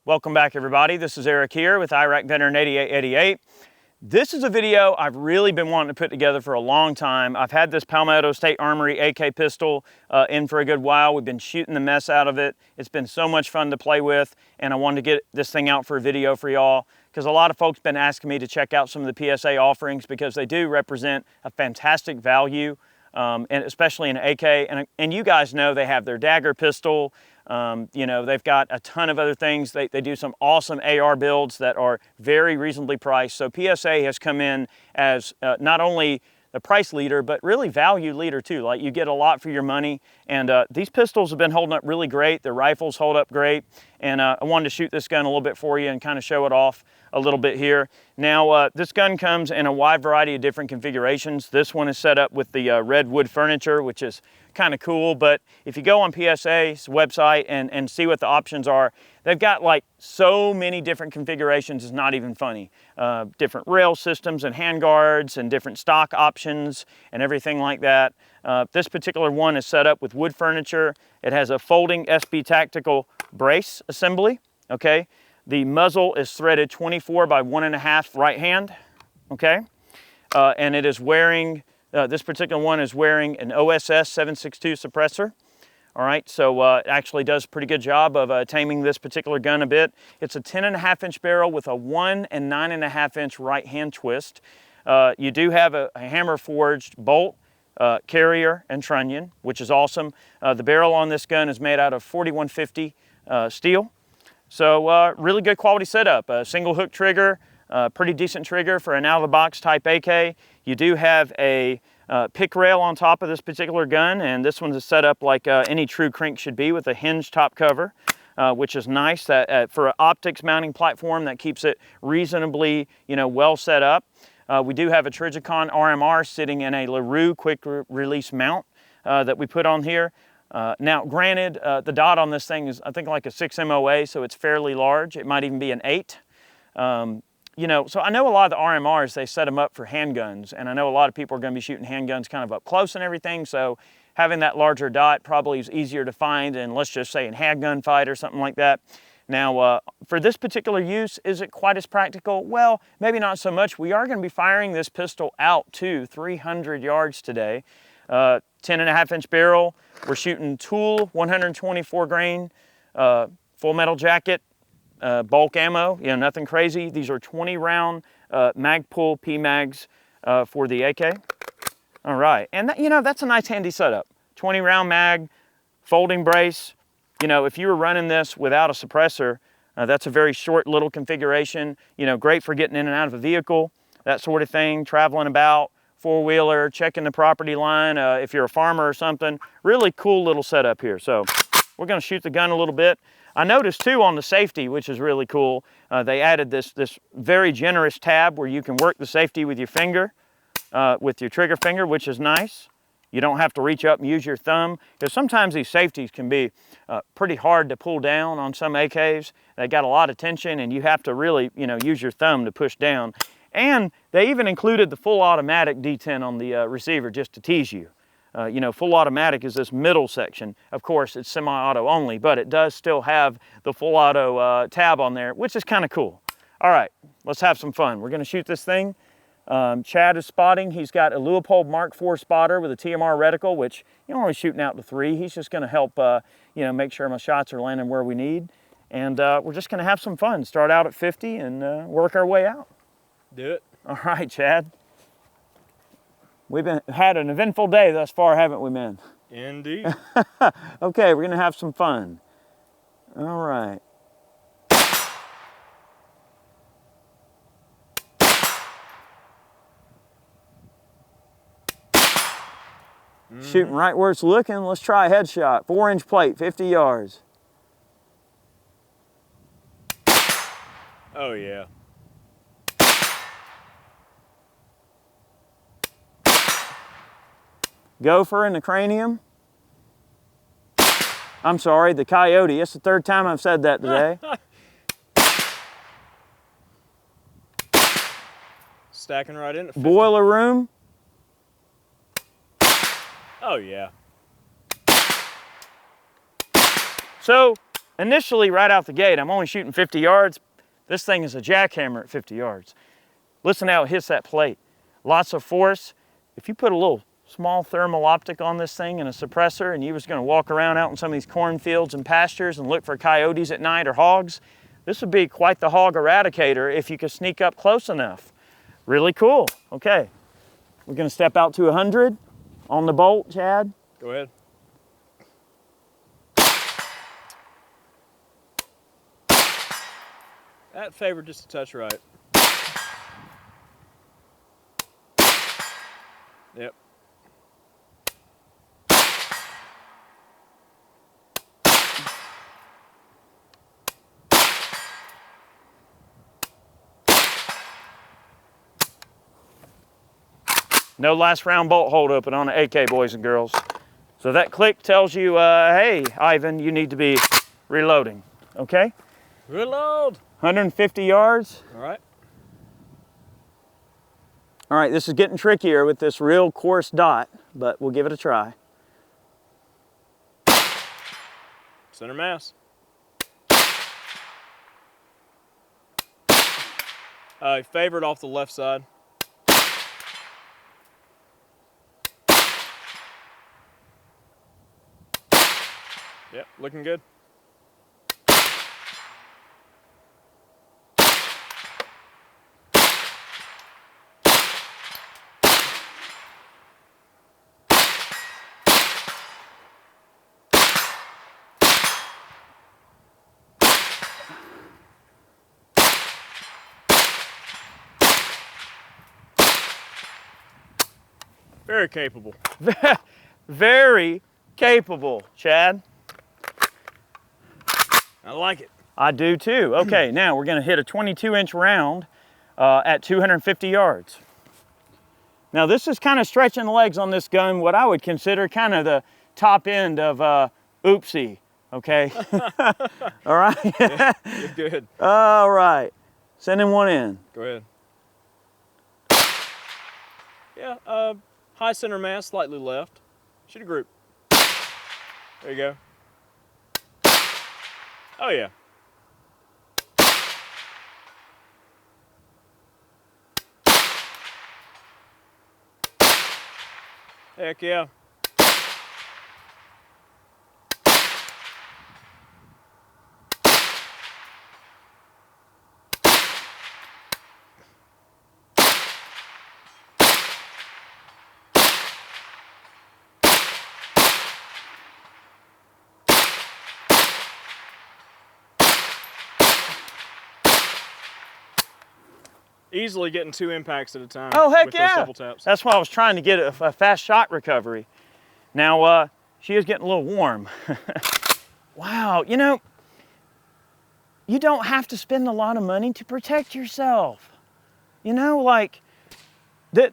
Welcome back, everybody. This is Eric here with Iraq Veteran 8888. This is a video I've really been wanting to put together for a long time. I've had this Palmetto State Armory AK pistol in for a good while. We've been shooting the mess out of it. It's been so much fun to play with, and I wanted to get this thing out for a video for y'all because a lot of folks been asking me to check out some of the PSA offerings because they do represent a fantastic value, and especially in AK. And you guys know they have their dagger pistol. You know, they've got a ton of other things. They do some awesome AR builds that are very reasonably priced. So PSA has come in as not only the price leader, but really value leader too. Like, you get a lot for your money. And these pistols have been holding up really great. The rifles hold up great. And I wanted to shoot this gun a little bit for you and kind of show it off a little bit here. Now, this gun comes in a wide variety of different configurations. This one is set up with the red wood furniture, which is kind of cool. But if you go on PSA's website and see what the options are, they've got like so many different configurations, it's not even funny. Different rail systems and handguards and different stock options and everything like that. This particular one is set up with wood furniture. It has a folding SB tactical brace assembly, okay? The muzzle is threaded 24 by 1.5 right hand, okay? And it is wearing, this particular one is wearing an OSS 762 suppressor. All right, so it actually does a pretty good job of taming this particular gun a bit. It's a 10.5-inch barrel with a 1 and 9.5-inch right hand twist. You do have a hammer forged bolt, carrier, and trunnion, which is awesome. The barrel on this gun is made out of 4150 steel. So really good quality setup. A single hook trigger, pretty decent trigger for an out-of-the-box type AK. You do have a pick rail on top of this particular gun, and this one's set up like any true crank should be, with a hinged top cover, which is nice. That for an optics mounting platform, that keeps it reasonably, well set up. We do have a Trijicon RMR sitting in a LaRue quick release mount that we put on here. Now, granted, the dot on this thing is, I think, like a 6 MOA, so it's fairly large. It might even be an 8. So I know a lot of the RMRs, they set them up for handguns, and I know a lot of people are going to be shooting handguns kind of up close and everything, so having that larger dot probably is easier to find in, let's just say, a handgun fight or something like that. Now, for this particular use, is it quite as practical? Well, maybe not so much. We are going to be firing this pistol out to 300 yards today. 10.5-inch barrel. We're shooting tool 124 grain, full metal jacket, bulk ammo, nothing crazy. These are 20 round Magpul PMags for the AK. All right, and that's a nice handy setup. 20 round mag, folding brace. If you were running this without a suppressor, that's a very short little configuration. Great for getting in and out of a vehicle, that sort of thing, traveling about, four-wheeler, checking the property line, if you're a farmer or something. Really cool little setup here. So we're gonna shoot the gun a little bit. I noticed too on the safety, which is really cool, they added this very generous tab where you can work the safety with your finger, with your trigger finger, which is nice. You don't have to reach up and use your thumb, because sometimes these safeties can be pretty hard to pull down on some AKs. They got a lot of tension, and you have to really, use your thumb to push down. And they even included the full automatic D10 on the receiver just to tease you. Full automatic is this middle section. Of course, it's semi-auto only, but it does still have the full auto tab on there, which is kind of cool. All right, let's have some fun. We're gonna shoot this thing. Chad is spotting. He's got a Leupold Mark IV spotter with a TMR reticle, which you're only shooting out to 3. He's just gonna help, make sure my shots are landing where we need. And we're just gonna have some fun. Start out at 50 and work our way out. Do it. All right, Chad. We've had an eventful day thus far, haven't we, man? Indeed. Okay, we're gonna have some fun. All right. Shooting right where it's looking. Let's try a headshot. 4-inch plate, 50 yards. Oh, yeah. Gopher in the cranium. I'm sorry, the coyote. It's the 3rd time I've said that today. Stacking right in. 50. Boiler room. Oh, yeah. So initially right out the gate, I'm only shooting 50 yards. This thing is a jackhammer at 50 yards. Listen how it hits that plate. Lots of force. If you put a little small thermal optic on this thing and a suppressor, and you was gonna walk around out in some of these cornfields and pastures and look for coyotes at night or hogs, this would be quite the hog eradicator if you could sneak up close enough. Really cool. Okay, we're gonna step out to 100 on the bolt, Chad. Go ahead. That favored just a touch right. Yep. No last round bolt hold open on an AK, boys and girls. So that click tells you, hey, Ivan, you need to be reloading, okay? Reload. 150 yards. All right. All right, this is getting trickier with this real coarse dot, but we'll give it a try. Center mass. Favored off the left side. Yep, looking good. Very capable. Very capable, Chad. I like it. I do too. Okay, now we're gonna hit a 22-inch round at 250 yards. Now this is kind of stretching the legs on this gun, what I would consider kind of the top end of oopsie, okay? All right? Yeah, you're good. All right, sending one in. Go ahead. Yeah, high center mass, slightly left. Shoot a group. There you go. Oh yeah. Heck yeah. Easily getting 2 impacts at a time. Oh, heck with yeah. Those double taps. That's why I was trying to get a fast shot recovery. Now, she is getting a little warm. Wow, you know, you don't have to spend a lot of money to protect yourself. You know, like, that.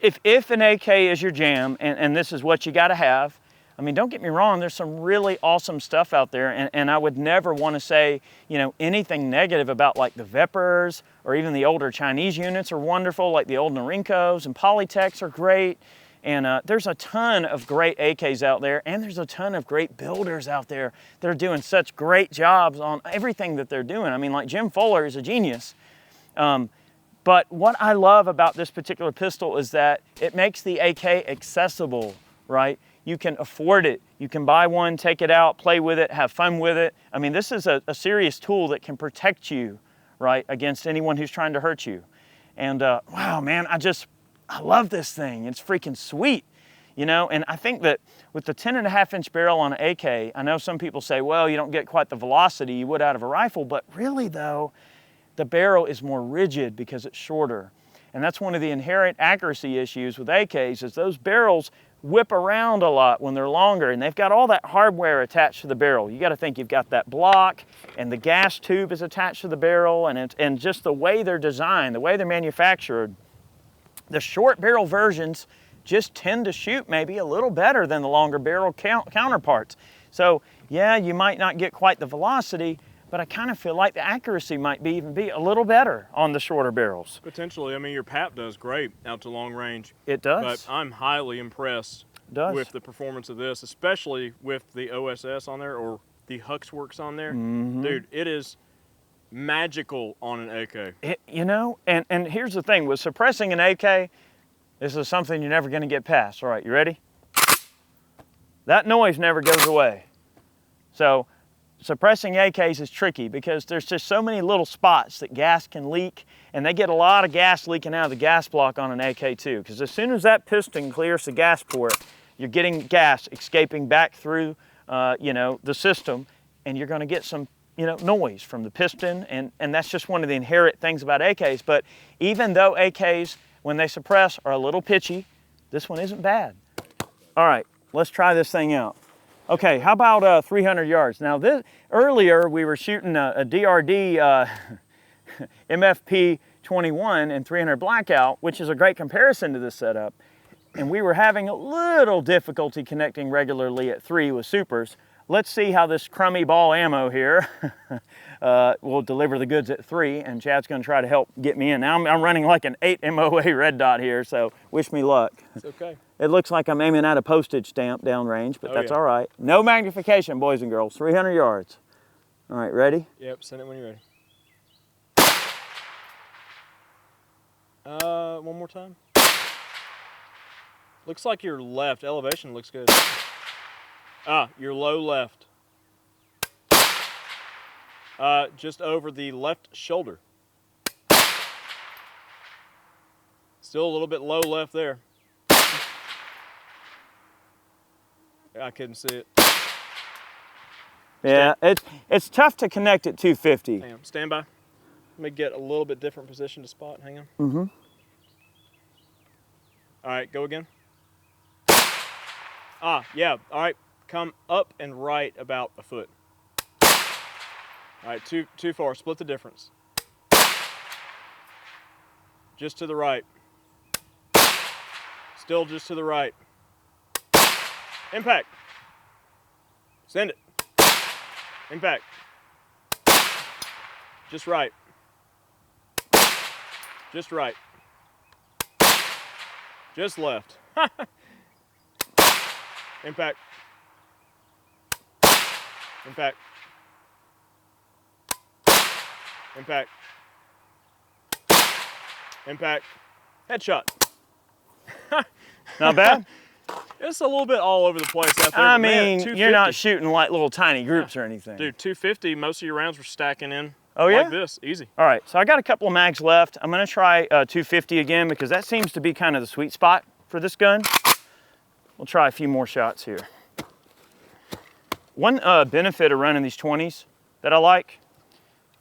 If an AK is your jam, and this is what you gotta have, I mean, don't get me wrong, there's some really awesome stuff out there, and I would never want to say, you know, anything negative about like the Veprs or even the older Chinese units are wonderful, like the old Norinkos, and Polytechs are great, and there's a ton of great AKs out there, and there's a ton of great builders out there that are doing such great jobs on everything that they're doing. I mean, like Jim Fuller is a genius. But what I love about this particular pistol is that it makes the AK accessible, right? You can afford it. You can buy one, take it out, play with it, have fun with it. I mean, this is a serious tool that can protect you, right, against anyone who's trying to hurt you. And wow, man, I love this thing. It's freaking sweet, you know? And I think that with the 10.5-inch barrel on an AK, I know some people say, well, you don't get quite the velocity you would out of a rifle, but really though, the barrel is more rigid because it's shorter. And that's one of the inherent accuracy issues with AKs is those barrels whip around a lot when they're longer, and they've got all that hardware attached to the barrel. You got to think you've got that block, and the gas tube is attached to the barrel, and just the way they're designed, the way they're manufactured. The short barrel versions just tend to shoot maybe a little better than the longer barrel counterparts. So yeah, you might not get quite the velocity, but I kind of feel like the accuracy might even be a little better on the shorter barrels. Potentially. I mean, your PAP does great out to long range. It does. But I'm highly impressed with the performance of this, especially with the OSS on there, or the hux works on there. Mm-hmm. Dude, it is magical on an AK. You know, and here's the thing, with suppressing an AK, this is something you're never gonna get past. All right, you ready? That noise never goes away. So suppressing AKs is tricky because there's just so many little spots that gas can leak, and they get a lot of gas leaking out of the gas block on an AK too, because as soon as that piston clears the gas port, you're getting gas escaping back through you know, the system, and you're gonna get some, you know, noise from the piston, and that's just one of the inherent things about AKs. But even though AKs, when they suppress, are a little pitchy, this one isn't bad. All right, let's try this thing out. Okay, how about 300 yards? Now, earlier we were shooting a DRD MFP 21 and 300 blackout, which is a great comparison to this setup. And we were having a little difficulty connecting regularly at 3 with supers. Let's see how this crummy ball ammo here will deliver the goods at 3, and Chad's gonna try to help get me in. Now I'm running like an 8 MOA red dot here, so wish me luck. It's okay. It looks like I'm aiming at a postage stamp downrange, but that's yeah. all right. No magnification, boys and girls, 300 yards. All right, ready? Yep, send it when you're ready. One more time. Looks like your left elevation looks good. Your low left. Just over the left shoulder. Still a little bit low left there. I couldn't see it. Yeah, it's tough to connect at 250. Hang on, stand by. Let me get a little bit different position to spot. Hang on. Mm-hmm. All right, go again. Yeah, all right. Come up and right about a foot. All right, too far. Split the difference. Just to the right. Still just to the right. Impact. Send it. Impact. Just right. Just right. Just left. Impact. Impact. Impact. Impact. Headshot. Not bad? It's a little bit all over the place out there. I but man, mean, you're not shooting like little tiny groups or anything. Dude, 250, most of your rounds were stacking in. Oh, yeah? Like this, easy. All right, so I got a couple of mags left. I'm gonna try 250 again because that seems to be kind of the sweet spot for this gun. We'll try a few more shots here. One benefit of running these 20s that I like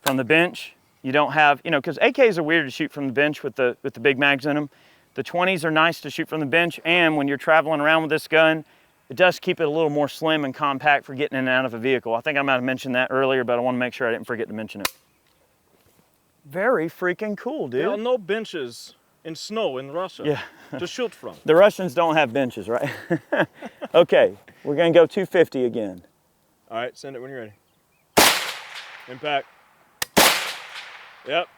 from the bench, you don't have, you know, because AKs are weird to shoot from the bench with the big mags in them. The 20s are nice to shoot from the bench, and when you're traveling around with this gun, it does keep it a little more slim and compact for getting in and out of a vehicle. I think I might have mentioned that earlier, but I want to make sure I didn't forget to mention it. Very freaking cool, dude. There are no benches in snow in Russia to shoot from. The Russians don't have benches, right? Okay, we're gonna go 250 again. All right, send it when you're ready. Impact. Yep.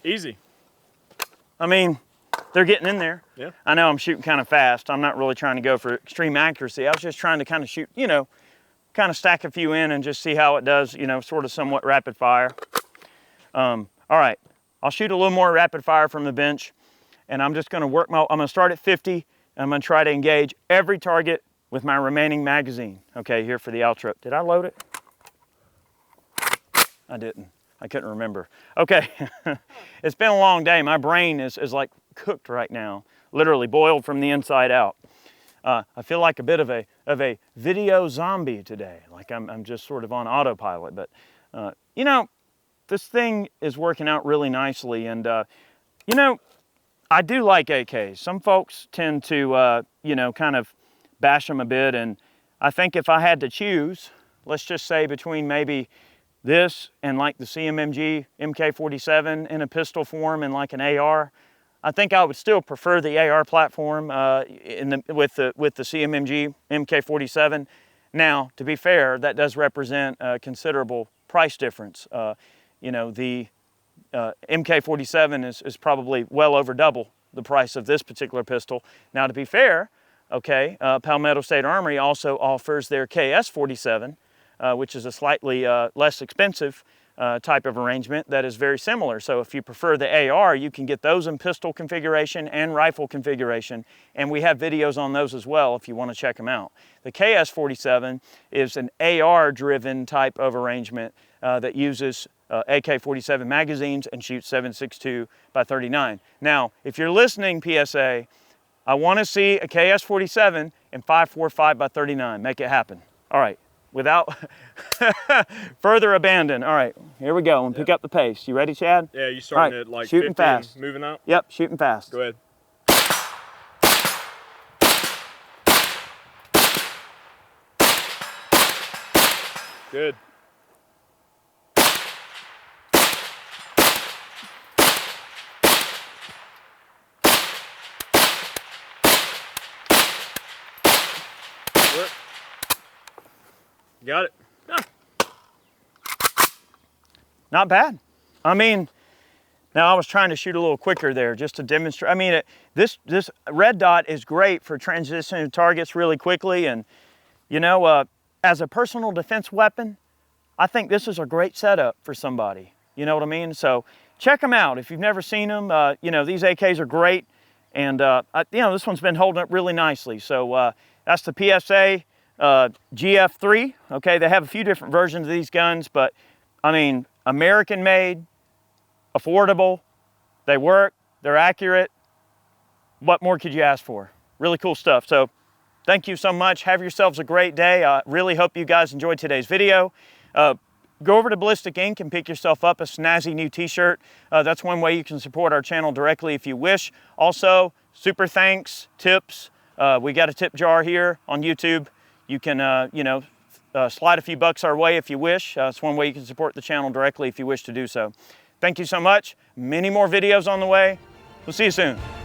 Easy. I mean, they're getting in there. Yeah. I know I'm shooting kind of fast. I'm not really trying to go for extreme accuracy. I was just trying to kind of shoot, you know, kind of stack a few in and just see how it does, you know, sort of somewhat rapid fire. All right, I'll shoot a little more rapid fire from the bench, and I'm just gonna I'm gonna start at 50, and I'm gonna try to engage every target with my remaining magazine. Okay, here for the outro. Did I load it? I didn't. I couldn't remember. Okay, it's been a long day. My brain is like cooked right now, literally boiled from the inside out. I feel like a bit of a video zombie today, like I'm just sort of on autopilot. But you know, this thing is working out really nicely, and you know, I do like AKs. Some folks tend to you know, kind of bash them a bit, and I think if I had to choose, let's just say between maybe this and like the CMMG MK47 in a pistol form and like an AR, I think I would still prefer the AR platform with the CMMG MK47. Now, to be fair, that does represent a considerable price difference. You know, the MK47 is probably well over double the price of this particular pistol. Now, to be fair, okay, Palmetto State Armory also offers their KS47, which is a slightly less expensive type of arrangement that is very similar. So if you prefer the AR, you can get those in pistol configuration and rifle configuration, and we have videos on those as well if you want to check them out. The KS47 is an AR-driven type of arrangement that uses AK-47 magazines and shoots 7.62 by 39. Now, if you're listening, PSA, I want to see a KS47 and 5.45 by 39. Make it happen. All right. Without further abandon. All right, here we go, and pick up the pace. You ready, Chad? Yeah, you starting at like shooting 50 fast. And moving out? Yep, shooting fast. Go ahead. Good. Work. Got it. Ah. Not bad. I mean, now I was trying to shoot a little quicker there just to demonstrate. I mean, this red dot is great for transitioning targets really quickly, and you know, as a personal defense weapon, I think this is a great setup for somebody. You know what I mean? So check them out if you've never seen them. You know, these AKs are great, and you know, this one's been holding up really nicely. So that's the PSA GF3. Okay, they have a few different versions of these guns, but I mean, American made, affordable, they work, they're accurate. What more could you ask for? Really cool stuff. So thank you so much. Have yourselves a great day. I really hope you guys enjoyed today's video. Go over to Ballistic Ink and pick yourself up a snazzy new t-shirt. That's one way you can support our channel directly if you wish. Also, super thanks, tips. We got a tip jar here on YouTube. You can, you know, slide a few bucks our way if you wish. It's one way you can support the channel directly if you wish to do so. Thank you so much. Many more videos on the way. We'll see you soon.